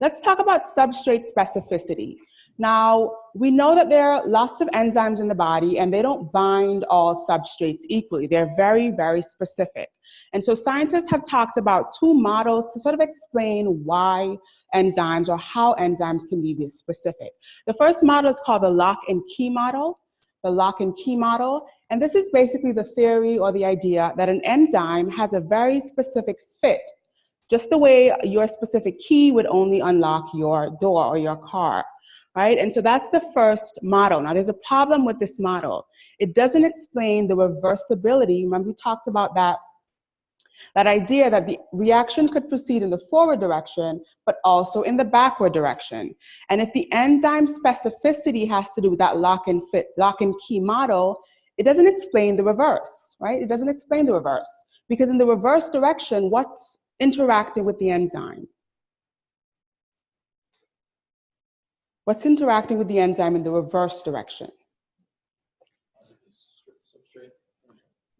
Let's talk about substrate specificity. Now, we know that there are lots of enzymes in the body and they don't bind all substrates equally. They're very, very specific. And so scientists have talked about two models to sort of explain why enzymes or how enzymes can be this specific. The first model is called the lock and key model. The lock and key model. And this is basically the theory or the idea that an enzyme has a very specific fit, just the way your specific key would only unlock your door or your car, right? And so that's the first model. Now there's a problem with this model. It doesn't explain the reversibility. Remember we talked about that idea that the reaction could proceed in the forward direction, but also in the backward direction. And if the enzyme specificity has to do with that lock and key model, it doesn't explain the reverse, right? It doesn't explain the reverse. Because in the reverse direction, what's interacting with the enzyme? What's interacting with the enzyme in the reverse direction?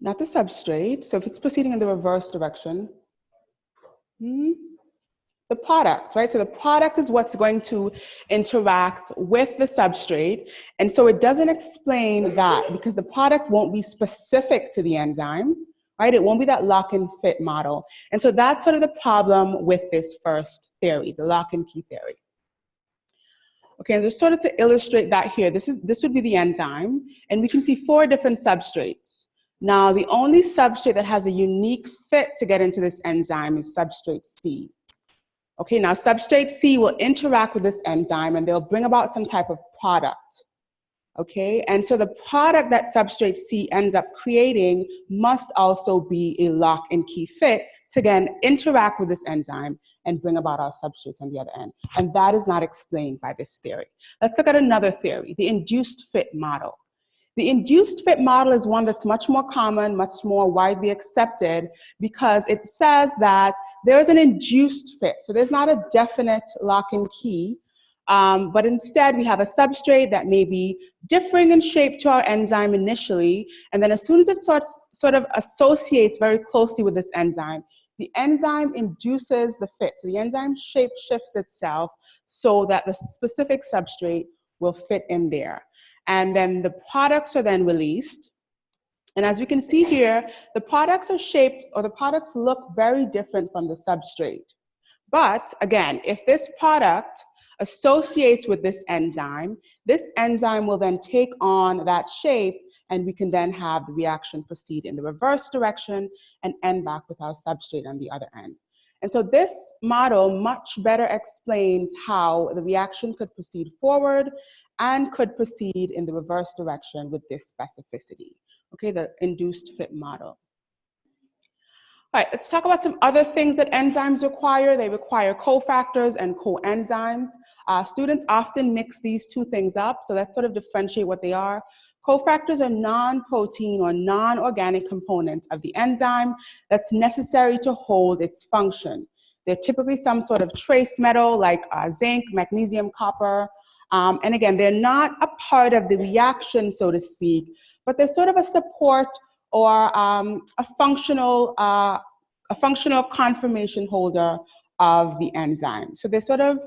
Not the substrate. So if it's proceeding in the reverse direction, the product, right? So the product is what's going to interact with the substrate. And so it doesn't explain that because the product won't be specific to the enzyme, right? It won't be that lock and fit model. And so that's sort of the problem with this first theory, the lock and key theory. Okay, and just sort of to illustrate that here, this would be the enzyme, and we can see 4 different substrates. Now, the only substrate that has a unique fit to get into this enzyme is substrate C. Okay, now substrate C will interact with this enzyme and they'll bring about some type of product. Okay, and so the product that substrate C ends up creating must also be a lock and key fit to again interact with this enzyme and bring about our substrates on the other end. And that is not explained by this theory. Let's look at another theory, the induced fit model. The induced fit model is one that's much more common, much more widely accepted because it says that there's an induced fit. So there's not a definite lock and key, but instead we have a substrate that may be differing in shape to our enzyme initially, and then as soon as it sort of associates very closely with this enzyme, the enzyme induces the fit. So the enzyme shape shifts itself so that the specific substrate will fit in there. And then the products are then released. And as we can see here, the products are shaped, or the products look very different from the substrate. But again, if this product associates with this enzyme will then take on that shape, and we can then have the reaction proceed in the reverse direction and end back with our substrate on the other end. And so this model much better explains how the reaction could proceed forward and could proceed in the reverse direction with this specificity, okay, the induced fit model. All right, let's talk about some other things that enzymes require. They require cofactors and coenzymes. Students often mix these two things up, so let's sort of differentiate what they are. Cofactors are non-protein or non-organic components of the enzyme that's necessary to hold its function. They're typically some sort of trace metal like zinc, magnesium, copper. And again, they're not a part of the reaction, so to speak, but they're sort of a support or a functional conformation holder of the enzyme. So they're sort of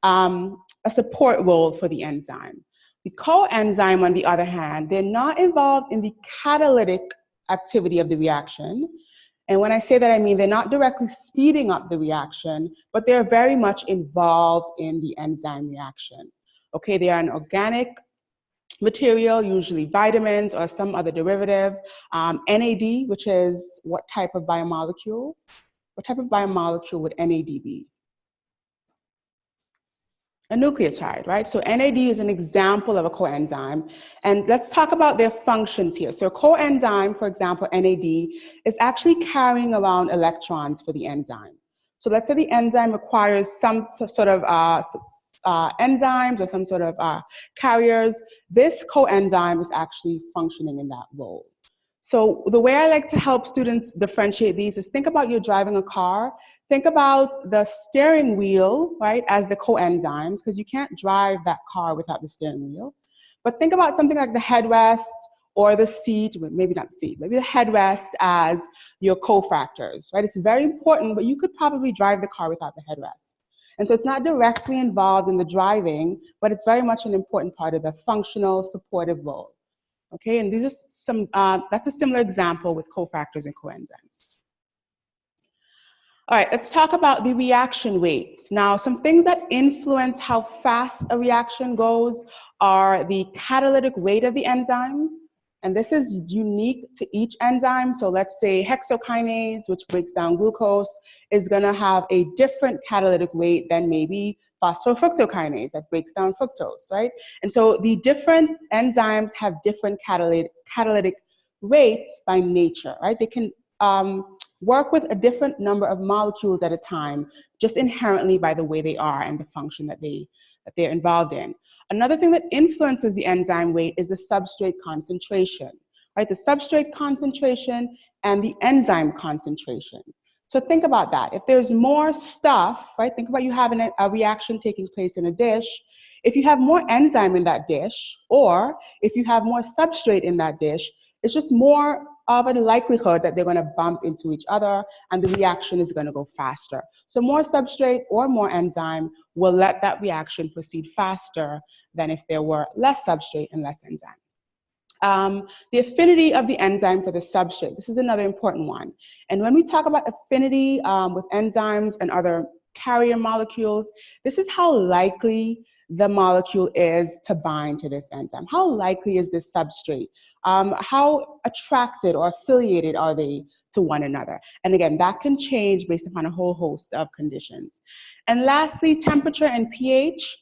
a support role for the enzyme. The coenzyme, on the other hand, they're not involved in the catalytic activity of the reaction. And when I say that, I mean they're not directly speeding up the reaction, but they're very much involved in the enzyme reaction. Okay, they are an organic material, usually vitamins or some other derivative. NAD, which is what type of biomolecule? What type of biomolecule would NAD be? A nucleotide, right? So NAD is an example of a coenzyme. And let's talk about their functions here. So a coenzyme, for example, NAD, is actually carrying around electrons for the enzyme. So let's say the enzyme requires some sort of enzymes or some sort of carriers. This coenzyme is actually functioning in that role. So the way I like to help students differentiate these is think about you're driving a car. Think about the steering wheel, right, as the coenzymes, because you can't drive that car without the steering wheel. But think about something like the headrest or the seat, maybe not the seat, maybe the headrest as your cofactors, right? It's very important, but you could probably drive the car without the headrest. And so it's not directly involved in the driving, but it's very much an important part of the functional supportive role. Okay, and these are some, that's a similar example with cofactors and coenzymes. All right, let's talk about the reaction weights. Now, some things that influence how fast a reaction goes are the catalytic weight of the enzyme, and this is unique to each enzyme. So let's say hexokinase, which breaks down glucose, is gonna have a different catalytic weight than maybe phosphofructokinase that breaks down fructose, right? And so the different enzymes have different catalytic rates by nature, right? They can work with a different number of molecules at a time, just inherently by the way they are and the function that they're involved in. Another thing that influences the enzyme weight is the substrate concentration, right? The substrate concentration and the enzyme concentration. So think about that. If there's more stuff, right? Think about you having a reaction taking place in a dish. If you have more enzyme in that dish, or if you have more substrate in that dish, it's just more of a likelihood that they're going to bump into each other and the reaction is going to go faster. So more substrate or more enzyme will let that reaction proceed faster than if there were less substrate and less enzyme. The affinity of the enzyme for the substrate. This is another important one. And when we talk about affinity with enzymes and other carrier molecules, this is how likely the molecule is to bind to this enzyme. How likely is this substrate? How attracted or affiliated are they to one another? And again, that can change based upon a whole host of conditions. And lastly, temperature and pH.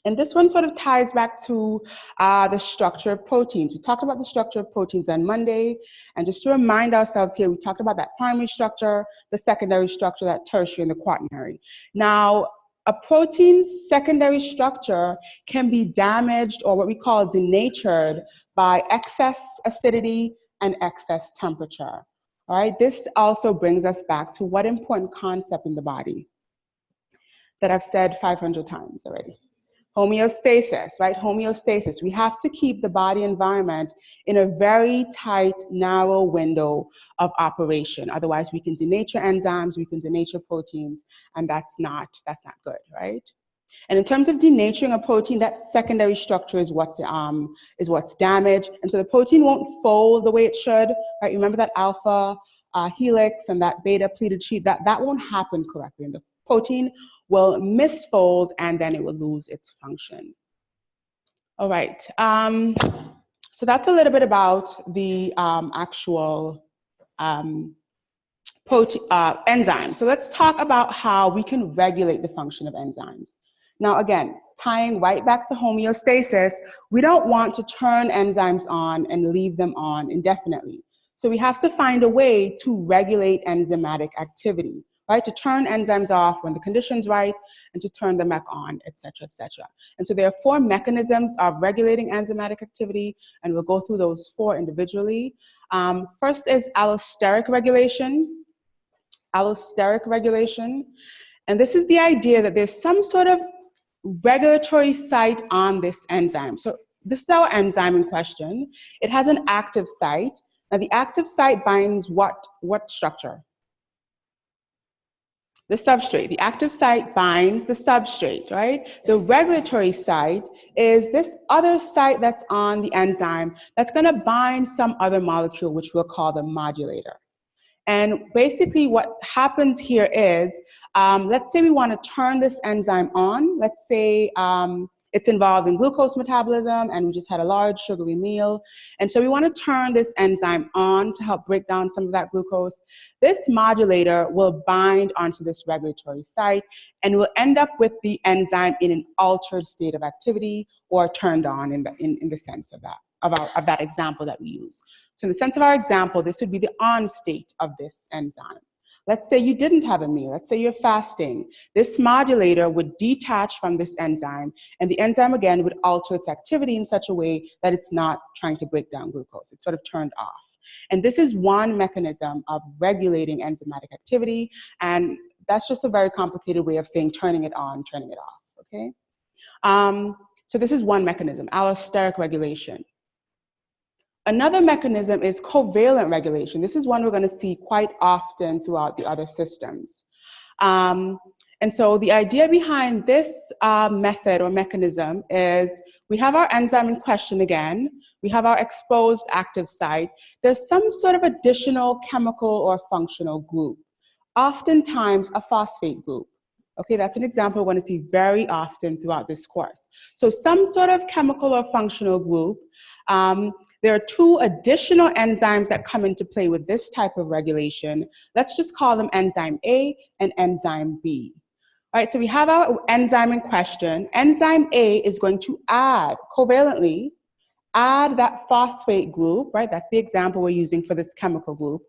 And this one sort of ties back to the structure of proteins. We talked about the structure of proteins on Monday. And just to remind ourselves here, we talked about that primary structure, the secondary structure, that tertiary, and the quaternary. Now, a protein's secondary structure can be damaged or what we call denatured by excess acidity and excess temperature. All right, this also brings us back to what important concept in the body that I've said 500 times already. Homeostasis, right? Homeostasis. We have to keep the body environment in a very tight, narrow window of operation. Otherwise, we can denature enzymes, we can denature proteins, and that's not good, right? And in terms of denaturing a protein, that secondary structure is what's damaged, and so the protein won't fold the way it should, right? Remember that alpha helix and that beta pleated sheet, that won't happen correctly, and the protein will misfold and then it will lose its function. All right, so that's a little bit about the actual enzymes. So let's talk about how we can regulate the function of enzymes. Now again, tying right back to homeostasis, we don't want to turn enzymes on and leave them on indefinitely. So we have to find a way to regulate enzymatic activity, right? To turn enzymes off when the condition's right and to turn them back on, et cetera, et cetera. And so there are 4 mechanisms of regulating enzymatic activity, and we'll go through those 4 individually. First is allosteric regulation. Allosteric regulation. And this is the idea that there's some sort of regulatory site on this enzyme. So this is our enzyme in question. It has an active site. Now the active site binds what structure? The substrate. The active site binds the substrate, right? The regulatory site is this other site that's on the enzyme that's going to bind some other molecule, which we'll call the modulator. And basically what happens here is, let's say we want to turn this enzyme on. Let's say it's involved in glucose metabolism and we just had a large sugary meal. And so we want to turn this enzyme on to help break down some of that glucose. This modulator will bind onto this regulatory site and will end up with the enzyme in an altered state of activity or turned on in the sense of that. Of that example that we use. So in the sense of our example, this would be the on state of this enzyme. Let's say you didn't have a meal. Let's say you're fasting. This modulator would detach from this enzyme, and the enzyme, again, would alter its activity in such a way that it's not trying to break down glucose. It's sort of turned off. And this is one mechanism of regulating enzymatic activity, and that's just a very complicated way of saying turning it on, turning it off, okay? So this is one mechanism, allosteric regulation. Another mechanism is covalent regulation. This is one we're going to see quite often throughout the other systems. And so the idea behind this method or mechanism is we have our enzyme in question again, we have our exposed active site, there's some sort of additional chemical or functional group, oftentimes a phosphate group. Okay, that's an example we're going to see very often throughout this course. So some sort of chemical or functional group. There are two additional enzymes that come into play with this type of regulation. Let's just call them enzyme A and enzyme B. All right, so we have our enzyme in question. Enzyme A is going to add, covalently, add that phosphate group, right? That's the example we're using for this chemical group,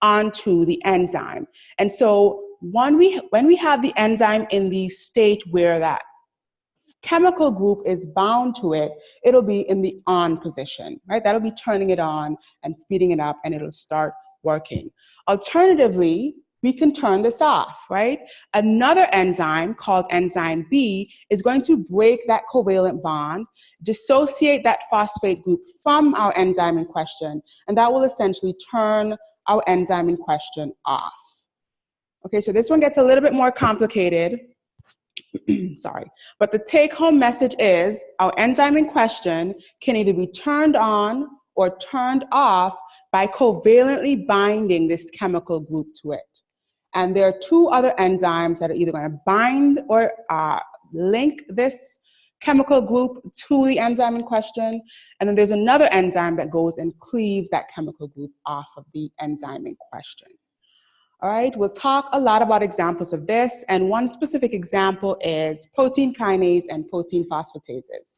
onto the enzyme. And so when we have the enzyme in the state where that chemical group is bound to it, it'll be in the on position, right? That'll be turning it on and speeding it up, and it'll start working. Alternatively, we can turn this off, right? Another enzyme called enzyme B is going to break that covalent bond, dissociate that phosphate group from our enzyme in question, and that will essentially turn our enzyme in question off. Okay, so this one gets a little bit more complicated. Sorry, but the take-home message is our enzyme in question can either be turned on or turned off by covalently binding this chemical group to it. And there are two other enzymes that are either going to bind or link this chemical group to the enzyme in question. And then there's another enzyme that goes and cleaves that chemical group off of the enzyme in question. All right, we'll talk a lot about examples of this. And one specific example is protein kinase and protein phosphatases.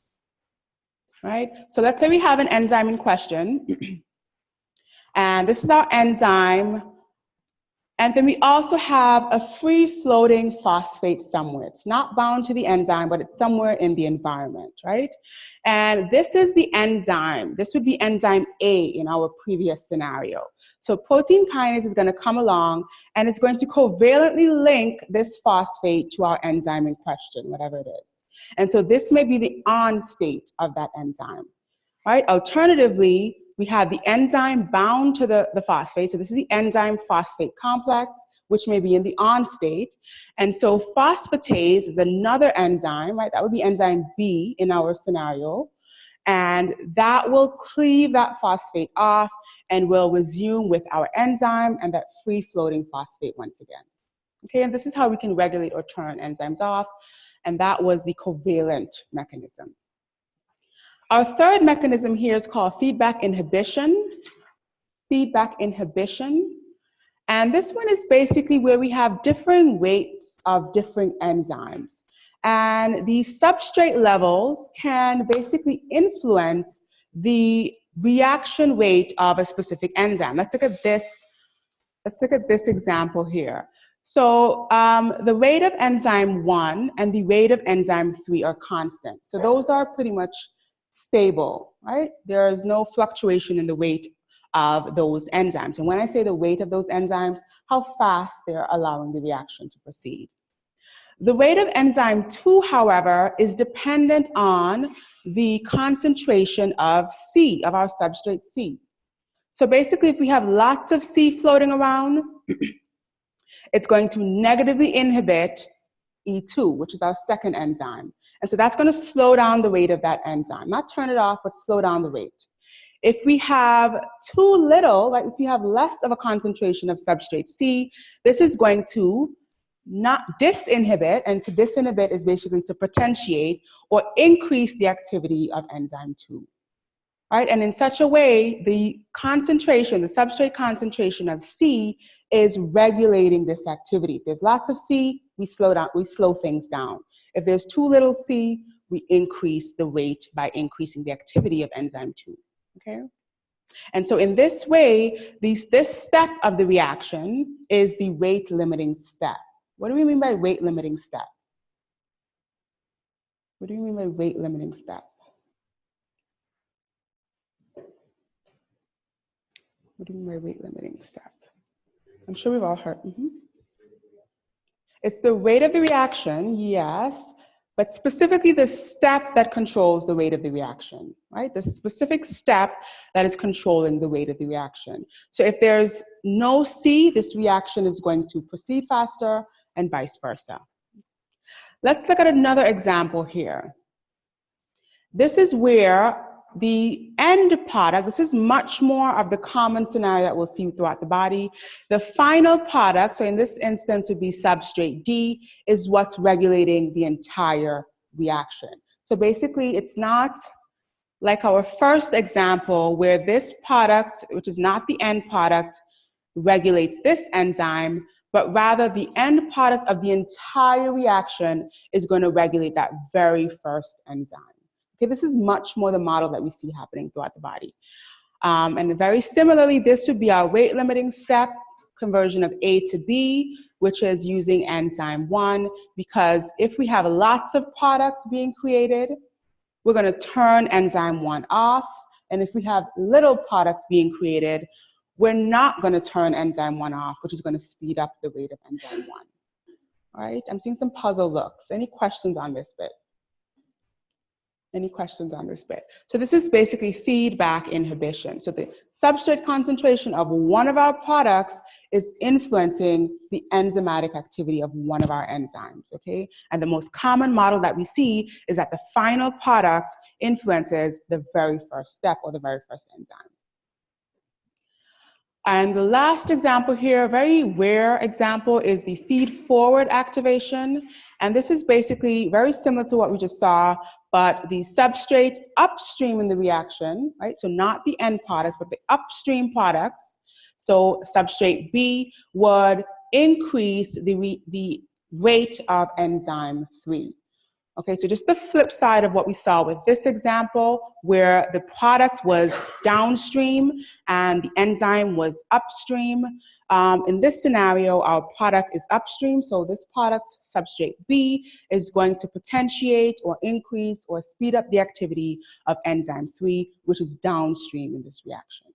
Right, so let's say we have an enzyme in question. And this is our enzyme. And then we also have a free-floating phosphate somewhere. It's not bound to the enzyme, but it's somewhere in the environment, right? And this is the enzyme. This would be enzyme A in our previous scenario. So protein kinase is going to come along, and it's going to covalently link this phosphate to our enzyme in question, whatever it is. And so this may be the on state of that enzyme, right? Alternatively, we have the enzyme bound to the phosphate. So this is the enzyme phosphate complex, which may be in the on state. And so phosphatase is another enzyme, right? That would be enzyme B in our scenario. And that will cleave that phosphate off and will resume with our enzyme and that free-floating phosphate once again. Okay, and this is how we can regulate or turn enzymes off. And that was the covalent mechanism. Our third mechanism here is called feedback inhibition. Feedback inhibition. And this one is basically where we have differing weights of different enzymes. And these substrate levels can basically influence the reaction rate of a specific enzyme. Let's look at this example here. So the rate of enzyme 1 and the rate of enzyme 3 are constant. So those are pretty much stable, right? There is no fluctuation in the weight of those enzymes. And when I say the weight of those enzymes, how fast they're allowing the reaction to proceed. The rate of enzyme 2, however, is dependent on the concentration of C, of our substrate C. So basically, if we have lots of C floating around, it's going to negatively inhibit E2, which is our second enzyme. And so that's going to slow down the rate of that enzyme. Not turn it off, but slow down the rate. If we have too little, like if we have less of a concentration of substrate C, this is going to not disinhibit, and to disinhibit is basically to potentiate or increase the activity of enzyme 2. Right? And in such a way, the concentration, the substrate concentration of C is regulating this activity. If there's lots of C, we slow things down. If there's too little C, we increase the rate by increasing the activity of enzyme 2. Okay? And so in this way, this step of the reaction is the rate limiting step. What do we mean by rate limiting step? What do you mean by rate limiting step? What do you mean by rate limiting step? I'm sure we've all heard. It's the rate of the reaction, yes, but specifically the step that controls the rate of the reaction, right? The specific step that is controlling the rate of the reaction. So if there's no C, this reaction is going to proceed faster and vice versa, Let's look at another example here. This is where the end product, this is much more of the common scenario that we'll see throughout the body. The final product, so in this instance would be substrate D, is what's regulating the entire reaction. So basically it's not like our first example where this product, which is not the end product, regulates this enzyme, but rather the end product of the entire reaction is going to regulate that very first enzyme. Okay, this is much more the model that we see happening throughout the body. And very similarly, this would be our rate limiting step, conversion of A to B, which is using enzyme 1, because if we have lots of product being created, we're going to turn enzyme 1 off. And if we have little product being created, we're not going to turn enzyme 1 off, which is going to speed up the rate of enzyme 1. All right, I'm seeing some puzzle looks. Any questions on this bit? Any questions on this bit? So this is basically feedback inhibition. So the substrate concentration of one of our products is influencing the enzymatic activity of one of our enzymes, okay? And the most common model that we see is that the final product influences the very first step or the very first enzyme. And the last example here, a very rare example, is the feed-forward activation. And this is basically very similar to what we just saw, but the substrate upstream in the reaction, right? So not the end products, but the upstream products. So substrate B would increase the rate of enzyme 3. Okay, so just the flip side of what we saw with this example, where the product was downstream and the enzyme was upstream. In this scenario, our product is upstream, so this product, substrate B, is going to potentiate or increase or speed up the activity of enzyme 3, which is downstream in this reaction.